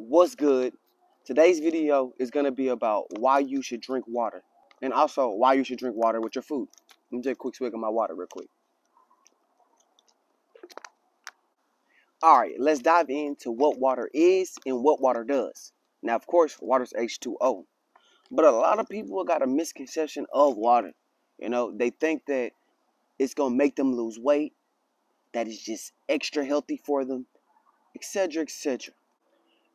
What's good? Today's video is going to be about why you should drink water and also why you should drink water with your food. Let me take a quick swig of my water real quick. Alright, let's dive into what water is and what water does. Now, of course, water is H2O, but a lot of people got a misconception of water. They think that it's going to make them lose weight, that it's just extra healthy for them, etc., etc.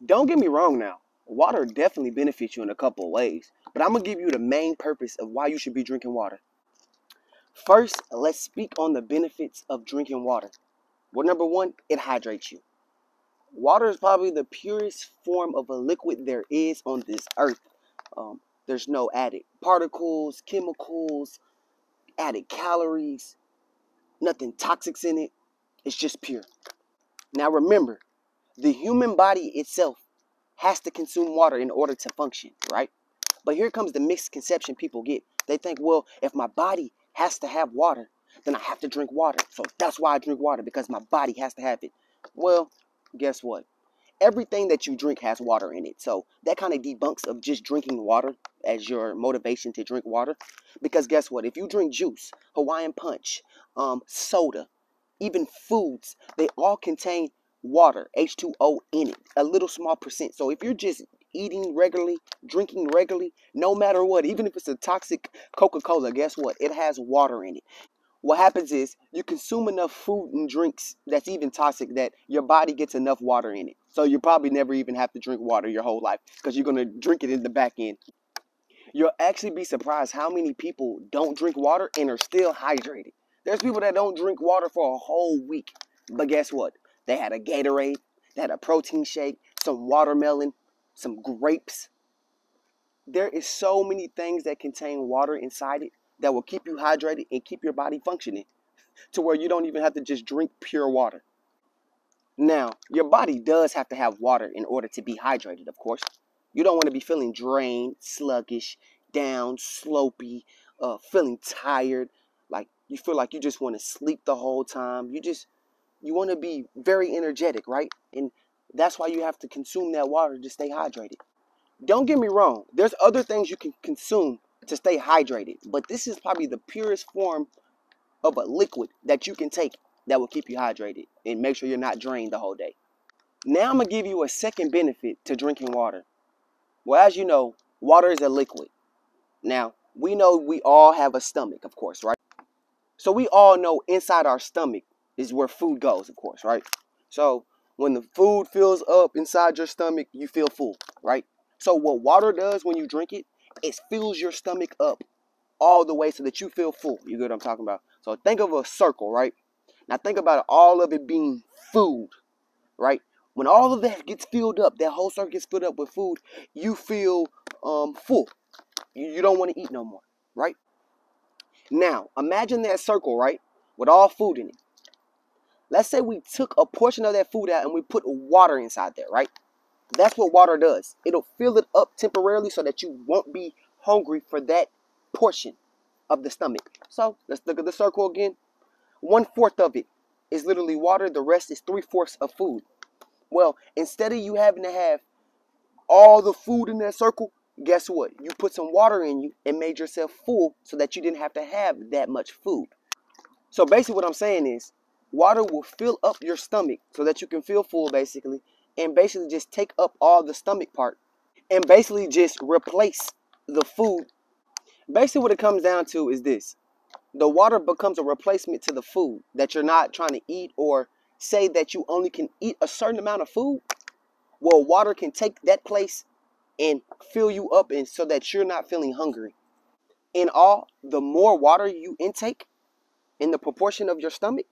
Don't get me wrong now. Water definitely benefits you in a couple of ways, but I'm going to give you the main purpose of why you should be drinking water. First, let's speak on the benefits of drinking water. Well, number one, it hydrates you. Water is probably the purest form of a liquid there is on this earth. There's no added particles, chemicals, added calories, nothing toxic in it. It's just pure. Now remember, the human body itself has to consume water in order to function, right? But here comes the misconception people get. They think, well, if my body has to have water, then I have to drink water. So that's why I drink water, because my body has to have it. Well, guess what? Everything that you drink has water in it. So that kind of debunks of just drinking water as your motivation to drink water. Because guess what? If you drink juice, Hawaiian punch, soda, even foods, they all contain water, H2O in it, a little small percent. So if you're just eating regularly, drinking regularly, no matter what, even if it's a toxic Coca-Cola, guess what? It has water in it. What happens is you consume enough food and drinks that's even toxic that your body gets enough water in it. So you probably never even have to drink water your whole life because you're going to drink it in the back end. You'll actually be surprised how many people don't drink water and are still hydrated. There's people that don't drink water for a whole week. But guess what? They had a Gatorade, they had a protein shake, some watermelon, some grapes. There is so many things that contain water inside it that will keep you hydrated and keep your body functioning to where you don't even have to just drink pure water. Now, your body does have to have water in order to be hydrated, of course. You don't want to be feeling drained, sluggish, down, slopey, feeling tired, like you feel like you just want to sleep the whole time. You want to be very energetic, right? And that's why you have to consume that water to stay hydrated. Don't get me wrong, there's other things you can consume to stay hydrated, but this is probably the purest form of a liquid that you can take that will keep you hydrated and make sure you're not drained the whole day. Now I'm going to give you a second benefit to drinking water. Well, as you know, water is a liquid. Now, we know we all have a stomach, of course, right? So we all know inside our stomach is where food goes, of course, right? So when the food fills up inside your stomach, you feel full, right? So what water does when you drink it, it fills your stomach up all the way so that you feel full. You get what I'm talking about? So think of a circle, right? Now think about all of it being food, right? When all of that gets filled up, that whole circle gets filled up with food, you feel full. You don't want to eat no more, right? Now, imagine that circle, right? With all food in it. Let's say we took a portion of that food out and we put water inside there, right? That's what water does. It'll fill it up temporarily so that you won't be hungry for that portion of the stomach. So let's look at the circle again. 1/4 of it is literally water. The rest is 3/4 of food. Well, instead of you having to have all the food in that circle, guess what? You put some water in you and made yourself full so that you didn't have to have that much food. So basically what I'm saying is water will fill up your stomach so that you can feel full basically, and basically just take up all the stomach part and basically just replace the food. Basically what it comes down to is this. The water becomes a replacement to the food that you're not trying to eat, or say that you only can eat a certain amount of food. Well, water can take that place and fill you up, and so that you're not feeling hungry. In all, the more water you intake in the proportion of your stomach,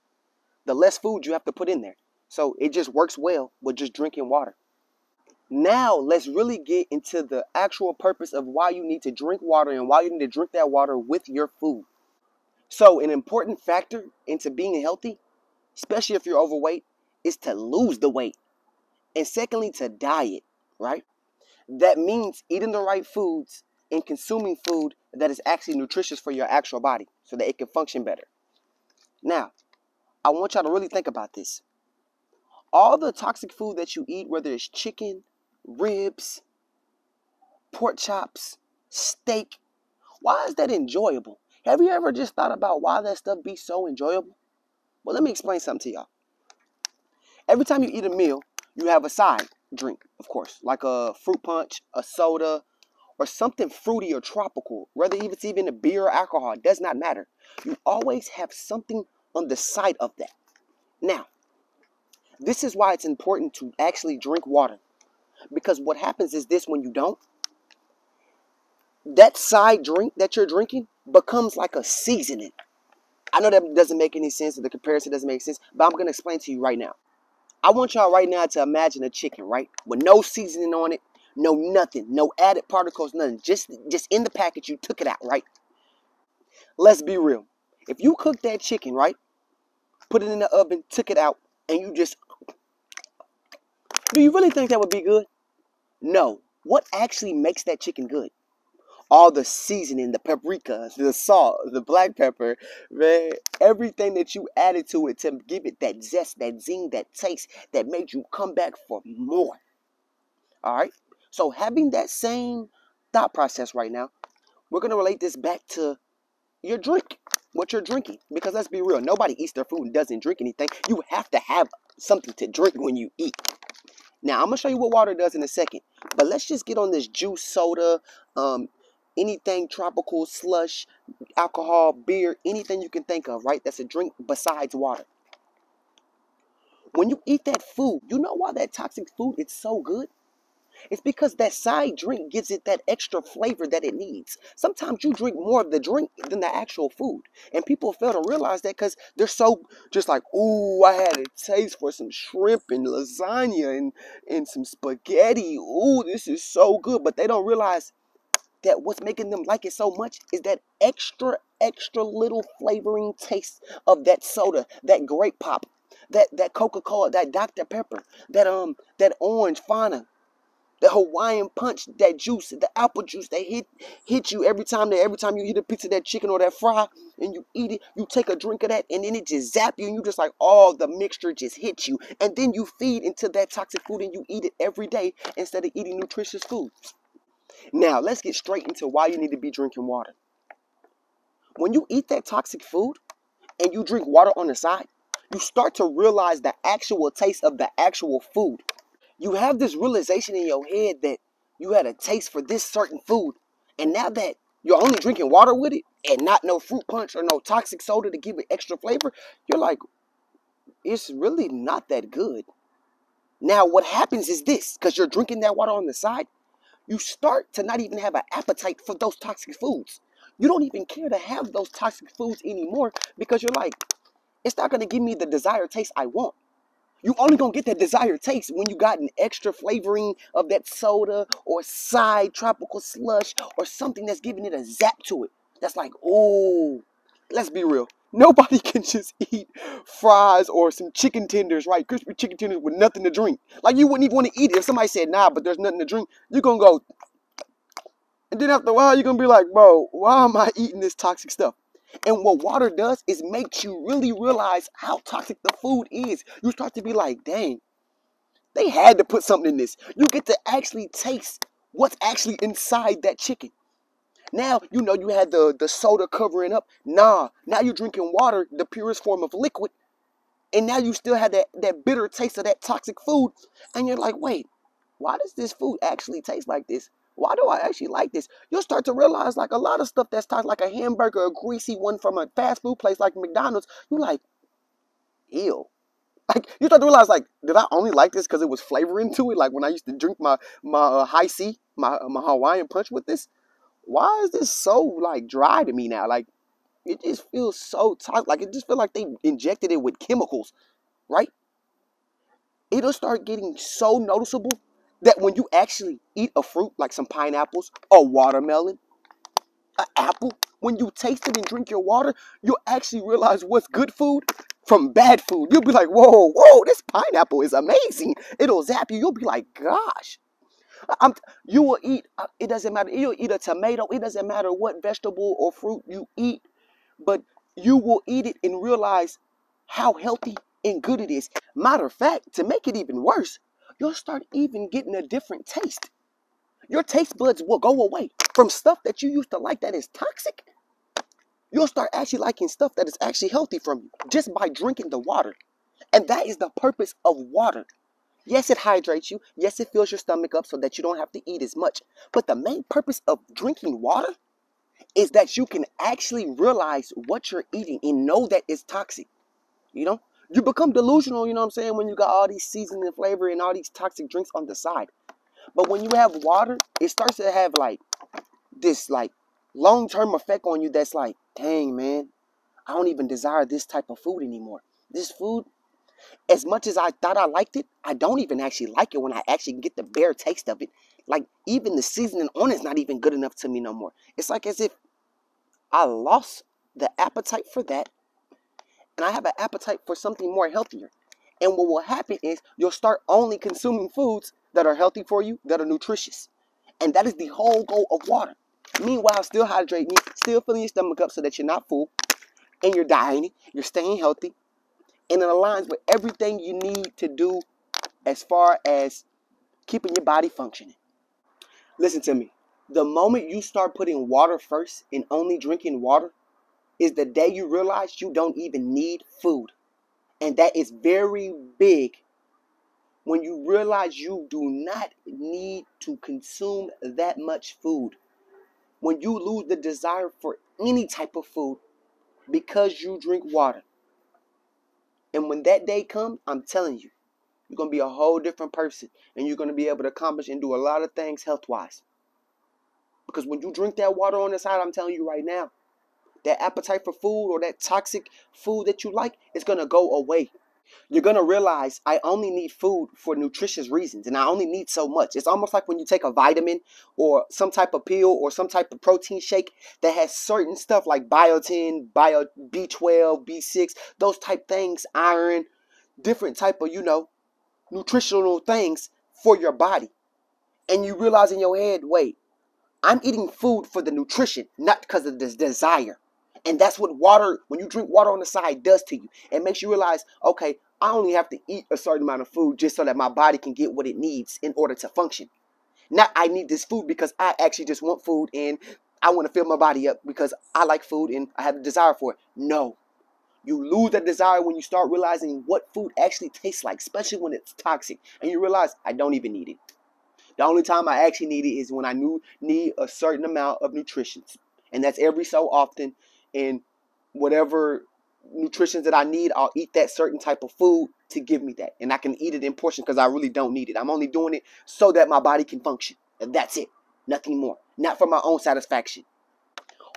the less food you have to put in there. So it just works well with just drinking water. Now let's really get into the actual purpose of why you need to drink water and why you need to drink that water with your food. So an important factor into being healthy, especially if you're overweight, is to lose the weight. And secondly, to diet, right? That means eating the right foods and consuming food that is actually nutritious for your actual body so that it can function better. Now, I want y'all to really think about this. All the toxic food that you eat, whether it's chicken, ribs, pork chops, steak. Why is that enjoyable? Have you ever just thought about why that stuff be so enjoyable? Well, let me explain something to y'all. Every time you eat a meal, you have a side drink, of course, like a fruit punch, a soda, or something fruity or tropical, whether it's even a beer or alcohol, it does not matter. You always have something on the side of that. Now, this is why it's important to actually drink water. Because what happens is this: when you don't, that side drink that you're drinking becomes like a seasoning. I know that doesn't make any sense, or the comparison doesn't make sense, but I'm going to explain to you right now. I want y'all right now to imagine a chicken, right? With no seasoning on it, no nothing, no added particles, nothing. Just in the package, you took it out, right? Let's be real. If you cook that chicken, right? Put it in the oven, took it out, and you just... Do you really think that would be good? No. What actually makes that chicken good? All the seasoning, the paprika, the salt, the black pepper, man, everything that you added to it to give it that zest, that zing, that taste that made you come back for more. All right? So having that same thought process right now, we're going to relate this back to your drink, what you're drinking. Because let's be real, nobody eats their food and doesn't drink anything. You have to have something to drink when you eat. Now, I'm going to show you what water does in a second. But let's just get on this juice, soda, anything tropical, slush, alcohol, beer, anything you can think of, right? That's a drink besides water. When you eat that food, you know why that toxic food is so good? It's because that side drink gives it that extra flavor that it needs. Sometimes you drink more of the drink than the actual food. And people fail to realize that because they're so just like, ooh, I had a taste for some shrimp and lasagna and some spaghetti. Ooh, this is so good. But they don't realize that what's making them like it so much is that extra little flavoring taste of that soda, that grape pop, that Coca-Cola, that Dr. Pepper, that orange Fanta, the Hawaiian punch, that juice, the apple juice, they hit you every time you eat a piece of that chicken or that fry and you eat it, you take a drink of that and then it just zap you and you just like, oh, the mixture just hits you. And then you feed into that toxic food and you eat it every day instead of eating nutritious food. Now, let's get straight into why you need to be drinking water. When you eat that toxic food and you drink water on the side, you start to realize the actual taste of the actual food. You have this realization in your head that you had a taste for this certain food. And now that you're only drinking water with it and not no fruit punch or no toxic soda to give it extra flavor, you're like, it's really not that good. Now, what happens is this, because you're drinking that water on the side, you start to not even have an appetite for those toxic foods. You don't even care to have those toxic foods anymore because you're like, it's not going to give me the desired taste I want. You only going to get that desired taste when you got an extra flavoring of that soda or side tropical slush or something that's giving it a zap to it. That's like, oh, let's be real. Nobody can just eat fries or some chicken tenders, right? Crispy chicken tenders with nothing to drink. Like, you wouldn't even want to eat it. If somebody said, nah, but there's nothing to drink, you're going to go. And then after a while, you're going to be like, bro, why am I eating this toxic stuff? And what water does is makes you really realize how toxic the food is. You start to be like, dang, they had to put something in this. You get to actually taste what's actually inside that chicken. Now, you know you had the soda covering up. Nah, now you're drinking water, the purest form of liquid. And now you still have that bitter taste of that toxic food. And you're like, wait, why does this food actually taste like this? Why do I actually like this? You'll start to realize like a lot of stuff that's toxic, like a hamburger, a greasy one from a fast food place like McDonald's. You're like, ew. Like, you start to realize, like, did I only like this because it was flavoring to it? Like when I used to drink my high C, my Hawaiian punch with this. Why is this so like dry to me now? Like, it just feels so toxic. Like, it just feels like they injected it with chemicals, right? It'll start getting so noticeable that when you actually eat a fruit like some pineapples, a watermelon, an apple, when you taste it and drink your water, you'll actually realize what's good food from bad food. You'll be like, whoa, this pineapple is amazing. It'll zap you. You'll be like, gosh. You will eat, it doesn't matter. You'll eat a tomato. It doesn't matter what vegetable or fruit you eat, but you will eat it and realize how healthy and good it is. Matter of fact, to make it even worse, you'll start even getting a different taste. Your taste buds will go away from stuff that you used to like that is toxic. You'll start actually liking stuff that is actually healthy from you just by drinking the water. And that is the purpose of water. Yes, it hydrates you. Yes, it fills your stomach up so that you don't have to eat as much. But the main purpose of drinking water is that you can actually realize what you're eating and know that it's toxic. You know, you become delusional, you know what I'm saying, when you got all these seasoning and flavor and all these toxic drinks on the side. But when you have water, it starts to have like this like long-term effect on you that's like, dang man, I don't even desire this type of food anymore. This food, as much as I thought I liked it, I don't even actually like it when I actually get the bare taste of it. Like even the seasoning on it's not even good enough to me no more. It's like as if I lost the appetite for that and I have an appetite for something more healthier. And what will happen is you'll start only consuming foods that are healthy for you, that are nutritious. And that is the whole goal of water. Meanwhile, still hydrating you, still filling your stomach up so that you're not full, and you're dieting, you're staying healthy, and it aligns with everything you need to do as far as keeping your body functioning. Listen to me. The moment you start putting water first and only drinking water is the day you realize you don't even need food. And that is very big when you realize you do not need to consume that much food. When you lose the desire for any type of food because you drink water. And when that day comes, I'm telling you, you're going to be a whole different person. And you're going to be able to accomplish and do a lot of things health-wise. Because when you drink that water on the side, I'm telling you right now, that appetite for food or that toxic food that you like is going to go away. You're going to realize I only need food for nutritious reasons and I only need so much. It's almost like when you take a vitamin or some type of pill or some type of protein shake that has certain stuff like biotin, B12, B6, those type things, iron, different type of, nutritional things for your body. And you realize in your head, wait, I'm eating food for the nutrition, not because of this desire. And that's what water, when you drink water on the side, does to you. It makes you realize, okay, I only have to eat a certain amount of food just so that my body can get what it needs in order to function. Not I need this food because I actually just want food and I want to fill my body up because I like food and I have a desire for it. No. You lose that desire when you start realizing what food actually tastes like, especially when it's toxic. And you realize, I don't even need it. The only time I actually need it is when I need a certain amount of nutrition. And that's every so often. And whatever nutrition that I need, I'll eat that certain type of food to give me that. And I can eat it in portions because I really don't need it. I'm only doing it so that my body can function. And that's it. Nothing more. Not for my own satisfaction.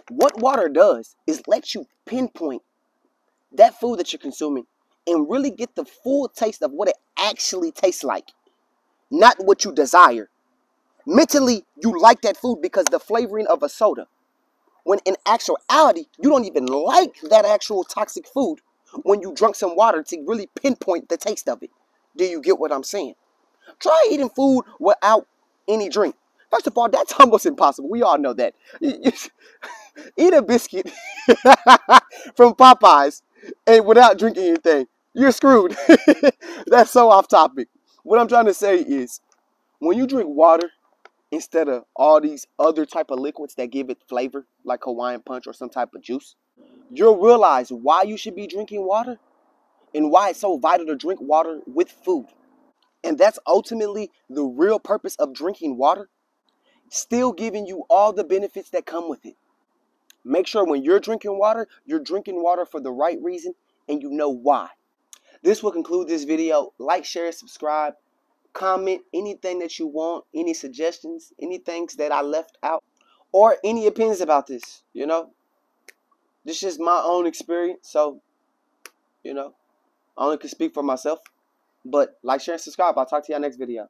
What water does is let you pinpoint that food that you're consuming and really get the full taste of what it actually tastes like. Not what you desire. Mentally, you like that food because the flavoring of a soda. When in actuality, you don't even like that actual toxic food when you drunk some water to really pinpoint the taste of it. Do you get what I'm saying? Try eating food without any drink. First of all, that's almost impossible. We all know that. Eat a biscuit from Popeyes and without drinking anything. You're screwed. That's so off topic. What I'm trying to say is, when you drink water, instead of all these other type of liquids that give it flavor, like Hawaiian Punch or some type of juice, you'll realize why you should be drinking water and why it's so vital to drink water with food. And that's ultimately the real purpose of drinking water, still giving you all the benefits that come with it. Make sure when you're drinking water for the right reason and you know why. This will conclude this video. Like, share, subscribe. Comment anything that you want, any suggestions, any things that I left out, or any opinions about this. This is my own experience, so I only can speak for myself. But like, share, and subscribe. I'll talk to y'all next video.